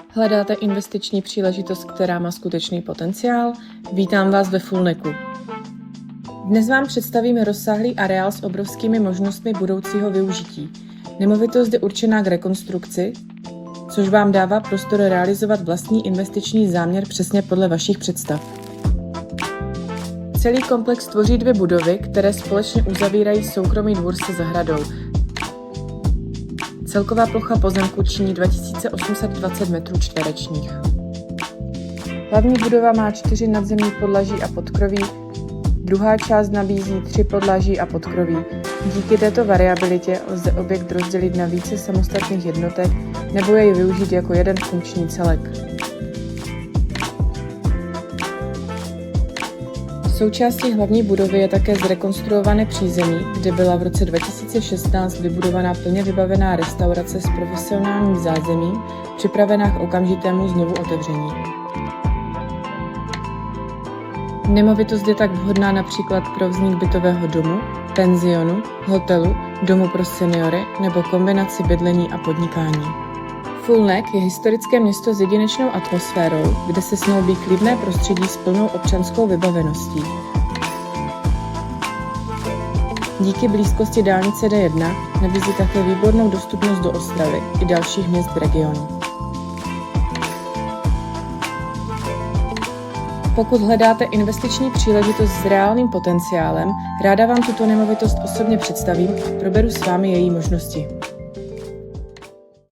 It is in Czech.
Hledáte investiční příležitost, která má skutečný potenciál? Vítám vás ve Fullneku. Dnes vám představíme rozsáhlý areál s obrovskými možnostmi budoucího využití. Nemovitost je určená k rekonstrukci, což vám dává prostor realizovat vlastní investiční záměr přesně podle vašich představ. Celý komplex tvoří 2 budovy, které společně uzavírají soukromý dvůr se zahradou. Celková plocha pozemku činí 2820 m². Hlavní budova má 4 nadzemní podlaží a podkroví, druhá část nabízí 3 podlaží a podkroví. Díky této variabilitě lze objekt rozdělit na více samostatných jednotek nebo jej využít jako jeden funkční celek. Součástí hlavní budovy je také zrekonstruované přízemí, kde byla v roce 2016 vybudovaná plně vybavená restaurace s profesionálním zázemím, připravená k okamžitému znovu otevření. Nemovitost je tak vhodná například pro vznik bytového domu, penzionu, hotelu, domu pro seniory nebo kombinaci bydlení a podnikání. Fullnek je historické město s jedinečnou atmosférou, kde se snoubí klidné prostředí s plnou občanskou vybaveností. Díky blízkosti dálnice D1 nabízí také výbornou dostupnost do Ostravy i dalších měst v regionu. Pokud hledáte investiční příležitost s reálným potenciálem, ráda vám tuto nemovitost osobně představím a proberu s vámi její možnosti.